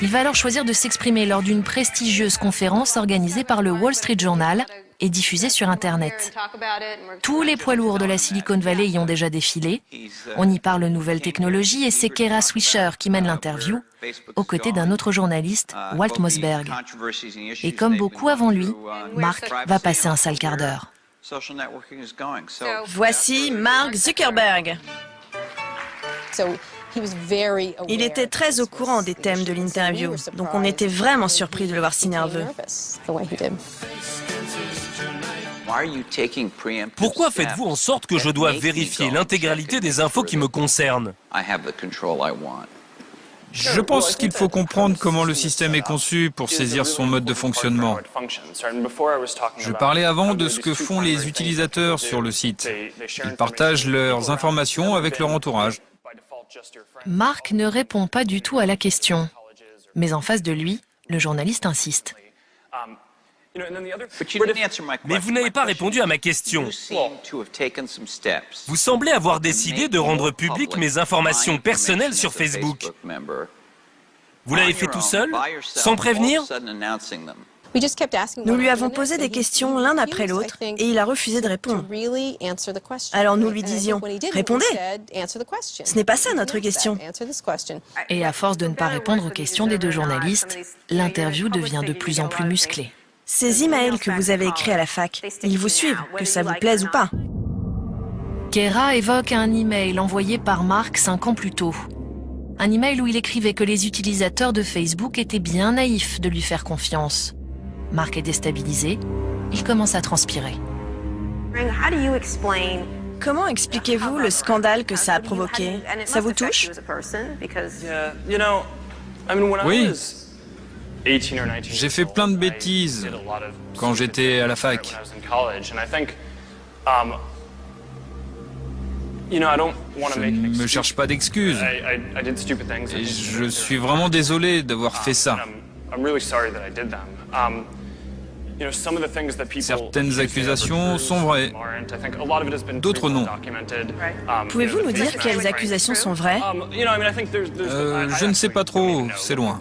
Il va alors choisir de s'exprimer lors d'une prestigieuse conférence organisée par le Wall Street Journal et diffusée sur Internet. Tous les poids lourds de la Silicon Valley y ont déjà défilé. On y parle nouvelles technologies et c'est Kara Swisher qui mène l'interview, aux côtés d'un autre journaliste, Walt Mossberg. Et comme beaucoup avant lui, Mark va passer un sale quart d'heure. Voici Mark Zuckerberg. Il était très au courant des thèmes de l'interview, donc on était vraiment surpris de le voir si nerveux. Pourquoi faites-vous en sorte que je dois vérifier l'intégralité des infos qui me concernent? Je pense qu'il faut comprendre comment le système est conçu pour saisir son mode de fonctionnement. Je parlais avant de ce que font les utilisateurs sur le site. Ils partagent leurs informations avec leur entourage. Mark ne répond pas du tout à la question. Mais en face de lui, le journaliste insiste. Mais vous n'avez pas répondu à ma question. Vous semblez avoir décidé de rendre publiques mes informations personnelles sur Facebook. Vous l'avez fait tout seul, sans prévenir? Nous lui avons posé des questions l'un après l'autre et il a refusé de répondre. Alors nous lui disions « Répondez ! Ce n'est pas ça notre question !» Et à force de ne pas répondre aux questions des deux journalistes, l'interview devient de plus en plus musclée. Ces emails que vous avez écrits à la fac, ils vous suivent, que ça vous plaise ou pas. Kara évoque un email envoyé par Mark 5 ans plus tôt. Un email où il écrivait que les utilisateurs de Facebook étaient bien naïfs de lui faire confiance. Mark est déstabilisé, il commence à transpirer. Comment expliquez-vous le scandale que ça a provoqué? Ça vous touche? Oui. J'ai fait plein de bêtises quand j'étais à la fac. Je ne me cherche pas d'excuses. Et je suis vraiment désolé d'avoir fait ça. Certaines accusations sont vraies, d'autres non. Pouvez-vous nous dire quelles accusations sont vraies? Je ne sais pas trop, c'est loin.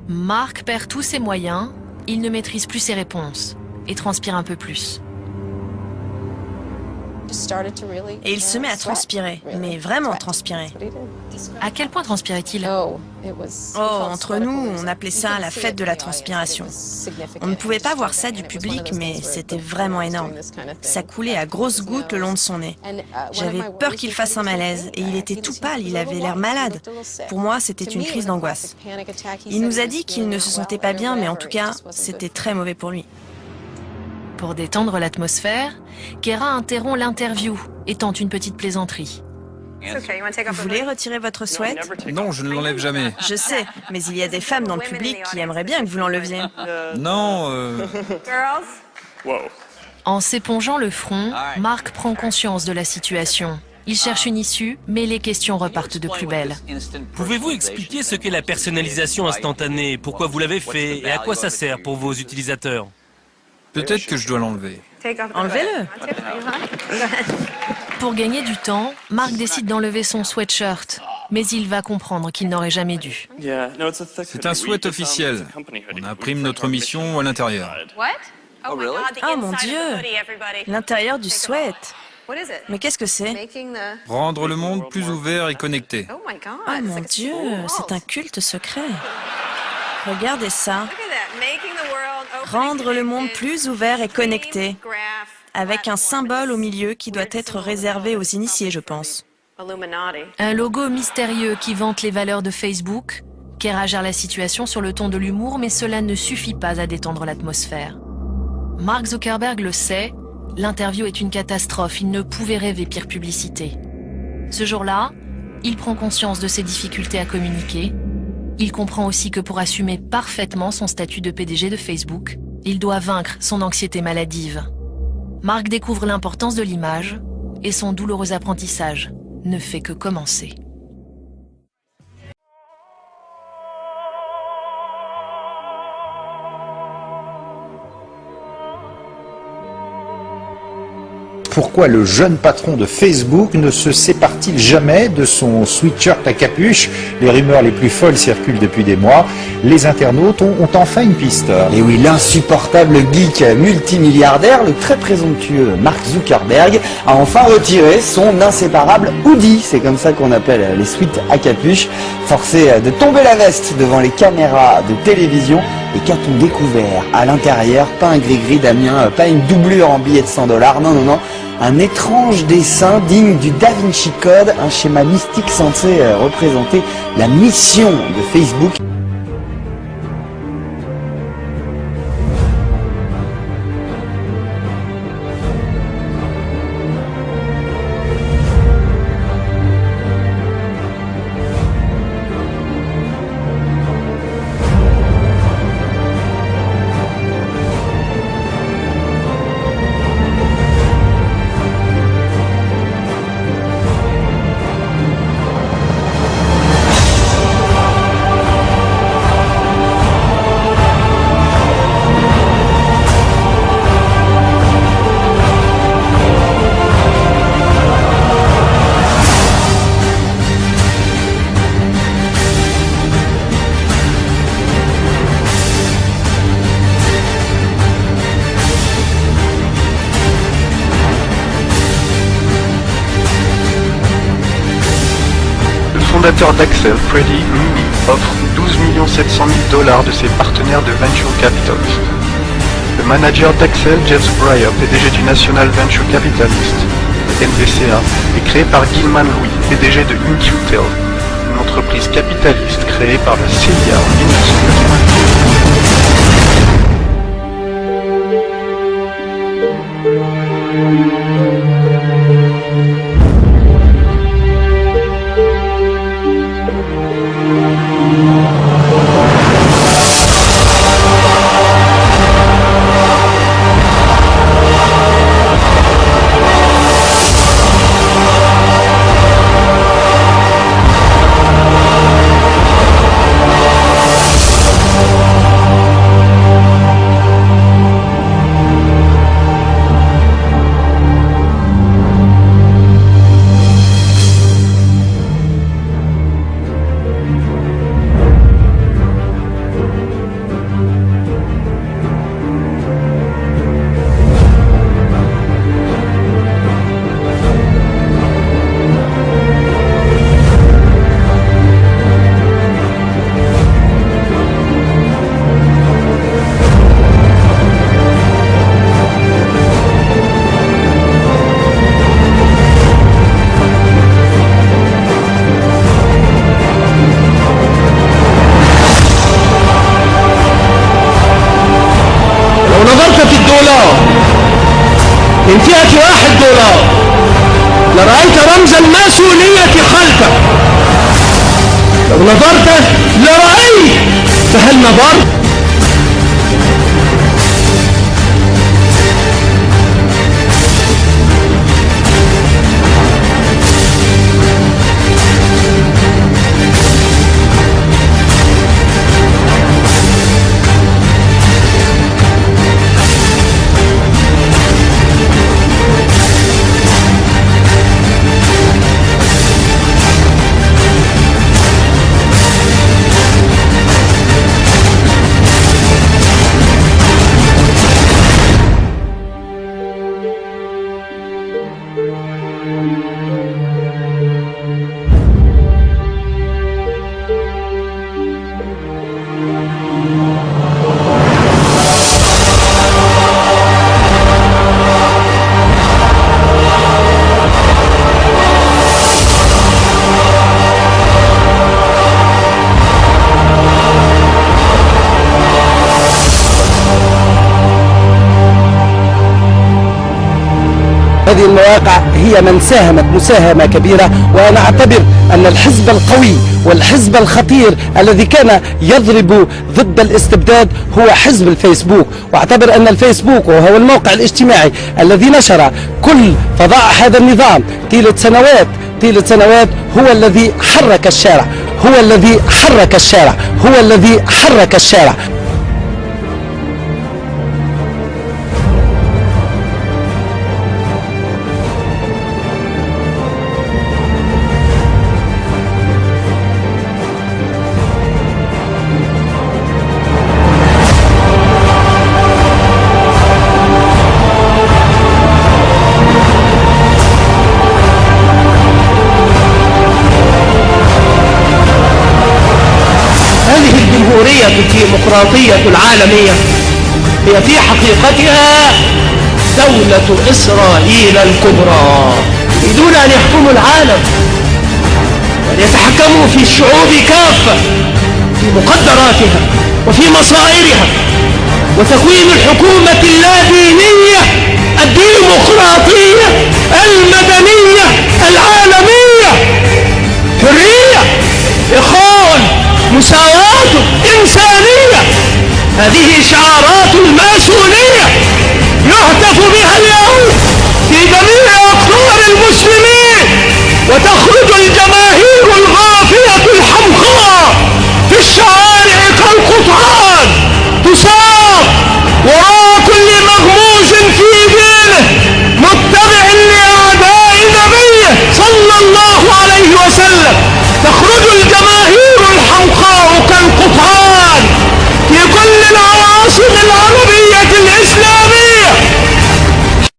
Mark perd tous ses moyens, il ne maîtrise plus ses réponses et transpire un peu plus. Et il se met à transpirer, mais vraiment transpirer. À quel point transpirait-il? Oh, entre nous, on appelait ça la fête de la transpiration. On ne pouvait pas voir ça du public, mais c'était vraiment énorme. Ça coulait à grosses gouttes le long de son nez. J'avais peur qu'il fasse un malaise, et il était tout pâle, il avait l'air malade. Pour moi, c'était une crise d'angoisse. Il nous a dit qu'il ne se sentait pas bien, mais en tout cas, c'était très mauvais pour lui. Pour détendre l'atmosphère, Kara interrompt l'interview et tente une petite plaisanterie. Vous voulez retirer votre sweat? Non, je ne l'enlève jamais. Je sais, mais il y a des femmes dans le public qui aimeraient bien que vous l'enleviez. Non, En s'épongeant le front, Mark prend conscience de la situation. Il cherche une issue, mais les questions repartent de plus belle. Pouvez-vous expliquer ce qu'est la personnalisation instantanée, pourquoi vous l'avez fait et à quoi ça sert pour vos utilisateurs? peut-être que je dois l'enlever. Enlevez-le. Pour gagner du temps, Mark décide d'enlever son sweatshirt, mais il va comprendre qu'il n'aurait jamais dû. C'est un sweat officiel. On imprime notre mission à l'intérieur. Oh mon Dieu! L'intérieur du sweat. Mais qu'est-ce que c'est? Rendre le monde plus ouvert et connecté. Oh mon Dieu, c'est un culte secret. Regardez ça. Rendre le monde plus ouvert et connecté, avec un symbole au milieu qui doit être réservé aux initiés, je pense. Un logo mystérieux qui vante les valeurs de Facebook. Kara gère la situation sur le ton de l'humour, mais cela ne suffit pas à détendre l'atmosphère. Mark Zuckerberg le sait, l'interview est une catastrophe, il ne pouvait rêver pire publicité. Ce jour-là, il prend conscience de ses difficultés à communiquer. Il comprend aussi que pour assumer parfaitement son statut de PDG de Facebook, il doit vaincre son anxiété maladive. Mark découvre l'importance de l'image et son douloureux apprentissage ne fait que commencer. pourquoi le jeune patron de Facebook ne se sépare-t-il jamais de son sweatshirt à capuche? Les rumeurs les plus folles circulent depuis des mois. Les internautes ont enfin une piste. Et oui, l'insupportable geek multimilliardaire, le très présomptueux Mark Zuckerberg, a enfin retiré son inséparable hoodie. C'est comme ça qu'on appelle les sweats à capuche. Forcé de tomber la veste devant les caméras de télévision. Et qu'a-t-on découvert à l'intérieur? Pas un gris-gris, Damien, pas une doublure en billets de 100 $. Non, non, non. Un étrange dessin digne du Da Vinci Code, un schéma mystique censé représenter la mission de Facebook. Le fondateur d'Axel, Freddie Mimi, offre 12 700 000 $ de ses partenaires de Venture Capitalist. Le manager d'Axel, Jeff Breyer, PDG du National Venture Capitalist, NVCA, est créé par Gilman Louis, PDG de InQtel, une entreprise capitaliste créée par la CIA en 1990. من فئة $1 لرأيت رمز الماسونية خلفك. لو نظرت لرأيت، فهل نظرت؟ هذه المواقع هي من ساهمت مساهمة كبيرة، وأنا أعتبر أن الحزب القوي والحزب الخطير الذي كان يضرب ضد الاستبداد هو حزب الفيسبوك، وأعتبر أن الفيسبوك وهو الموقع الاجتماعي الذي نشر كل فظائع هذا النظام طيلة سنوات هو الذي حرك الشارع، هو الذي حرك الشارع، هو الذي حرك الشارع. الجمهورية الديمقراطية العالمية هي في حقيقتها دولة إسرائيل الكبرى. يريدون أن يحكموا العالم وأن يتحكموا في الشعوب كافة في مقدراتها وفي مصائرها، وتكوين الحكومة اللادينية الديمقراطية المدنية العالمية. حرية، إخوان، مساواة، إنسانية، هذه شعارات الماسونية يهتف بها اليوم في جميع أقطار المسلمين، وتخرج